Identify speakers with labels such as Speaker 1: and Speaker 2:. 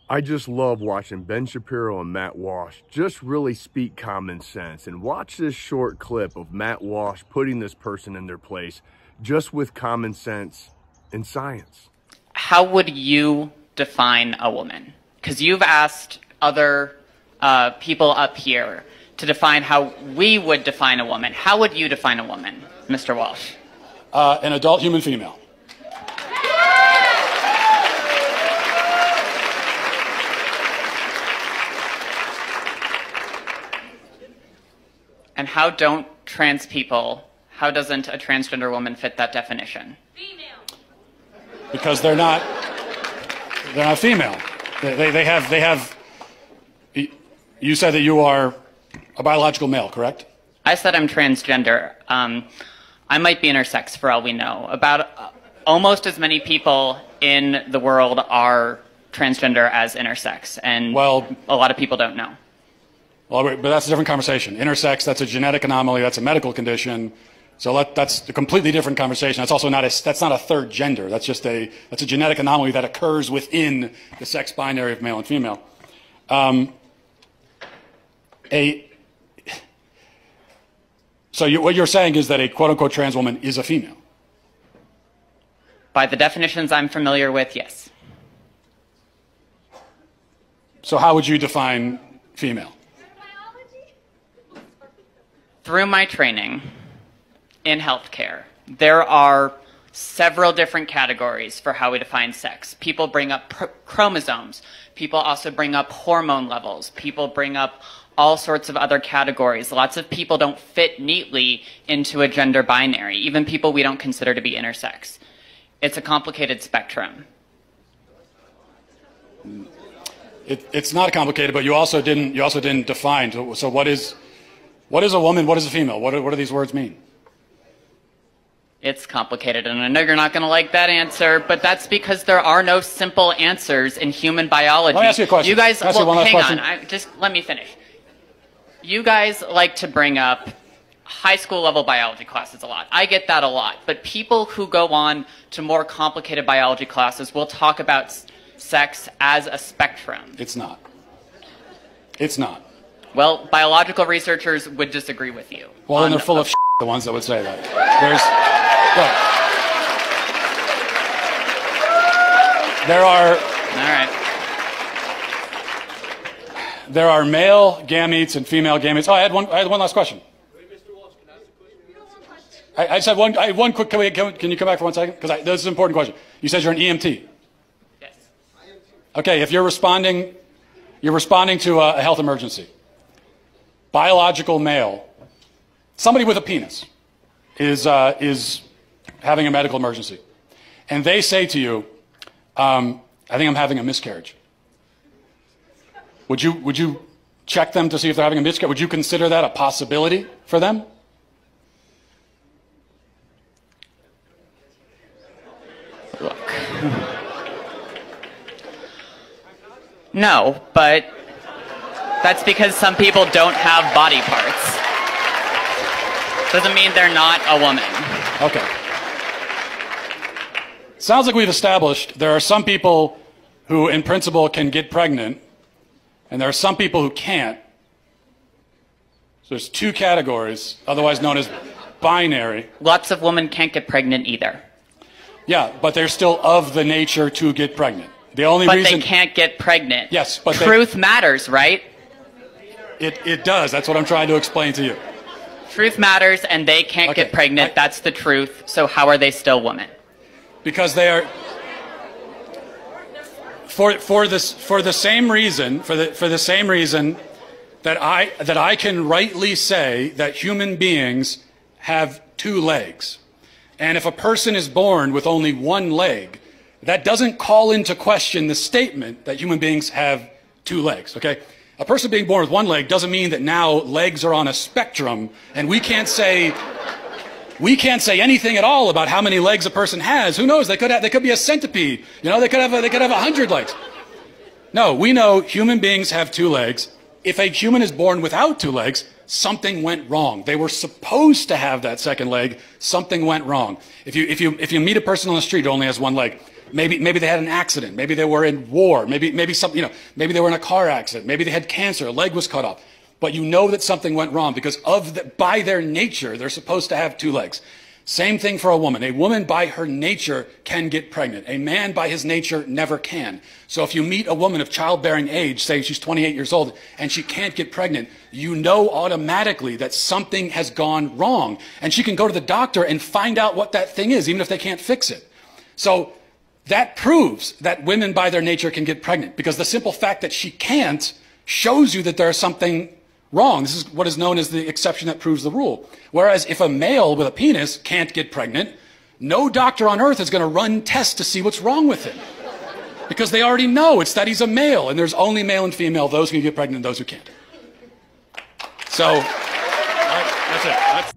Speaker 1: I just love watching Ben Shapiro and Matt Walsh just really speak common sense, and watch this short clip of Matt Walsh putting this person in their place just with common sense and science.
Speaker 2: How would you define a woman? Because you've asked other people up here to define how we would define a woman. How would you define a woman, Mr. Walsh?
Speaker 3: An adult human female.
Speaker 2: And how don't trans people, how doesn't a transgender woman fit that definition?
Speaker 4: Female.
Speaker 3: Because they're not female. They have, you said that you are a biological male, correct?
Speaker 2: I said I'm transgender. I might be intersex for all we know. About almost as many people in the world are transgender as intersex, and
Speaker 3: well,
Speaker 2: a lot of people don't know.
Speaker 3: Well, but that's a different conversation. Intersex, that's a genetic anomaly, that's a medical condition. So that's a completely different conversation. That's also not a third gender. That's a genetic anomaly that occurs within the sex binary of male and female. So what you're saying is that a quote-unquote trans woman is a female?
Speaker 2: By the definitions I'm familiar with, yes.
Speaker 3: So how would you define female?
Speaker 2: Through my training in healthcare, there are several different categories for how we define sex. People bring up chromosomes. People also bring up hormone levels. People bring up all sorts of other categories. Lots of people don't fit neatly into a gender binary, even people we don't consider to be intersex. It's a complicated spectrum.
Speaker 3: It's not complicated, but you also didn't define. So what is a woman? What is a female? What do these words mean?
Speaker 2: It's complicated, and I know you're not going to like that answer, but that's because there are no simple answers in human biology.
Speaker 3: Let me ask you a question.
Speaker 2: You guys,
Speaker 3: well,
Speaker 2: hang on. Just let me finish. You guys like to bring up high school level biology classes a lot. I get that a lot, but people who go on to more complicated biology classes will talk about sex as a spectrum.
Speaker 3: It's not. It's not.
Speaker 2: Well, biological researchers would disagree with you.
Speaker 3: Well, then they're full of shit, the ones that would say that. There are male gametes and female gametes. Oh, I had one last question. I just had one quick. Can you come back for 1 second? Because this is an important question. You said you're an EMT.
Speaker 2: Yes.
Speaker 3: Okay, if you're responding to a health emergency. Biological male, somebody with a penis, is having a medical emergency, and they say to you, "I think I'm having a miscarriage." Would you check them to see if they're having a miscarriage? Would you consider that a possibility for them?
Speaker 2: Look. No, but that's because some people don't have body parts. Doesn't mean they're not a woman.
Speaker 3: Okay. Sounds like we've established there are some people who, in principle, can get pregnant, and there are some people who can't. So there's two categories, otherwise known as binary.
Speaker 2: Lots of women can't get pregnant either.
Speaker 3: Yeah, but they're still of the nature to get pregnant. The only
Speaker 2: but
Speaker 3: reason
Speaker 2: they can't get pregnant.
Speaker 3: Yes, but
Speaker 2: truth matters, right?
Speaker 3: It does. That's what I'm trying to explain to you.
Speaker 2: Truth matters, and they can't get pregnant. That's the truth. So how are they still women?
Speaker 3: Because they are for the same reason that I can rightly say that human beings have two legs. And if a person is born with only one leg, that doesn't call into question the statement that human beings have two legs, okay? A person being born with one leg doesn't mean that now legs are on a spectrum and we can't say anything at all about how many legs a person has. Who knows? They could be a centipede. You know, they could have 100 legs. No, we know human beings have two legs. If a human is born without two legs, something went wrong. They were supposed to have that second leg. Something went wrong. If you meet a person on the street who only has one leg, Maybe they had an accident. Maybe they were in war. Maybe something, maybe they were in a car accident. Maybe they had cancer. A leg was cut off. But you know that something went wrong because by their nature, they're supposed to have two legs. Same thing for a woman. A woman by her nature can get pregnant. A man by his nature never can. So if you meet a woman of childbearing age, say she's 28 years old, and she can't get pregnant, you know automatically that something has gone wrong. And she can go to the doctor and find out what that thing is, even if they can't fix it. So that proves that women by their nature can get pregnant, because the simple fact that she can't shows you that there's something wrong. This is what is known as the exception that proves the rule. Whereas if a male with a penis can't get pregnant, no doctor on earth is going to run tests to see what's wrong with him. Because they already know it's that he's a male, and there's only male and female, those who can get pregnant and those who can't. So, that's it.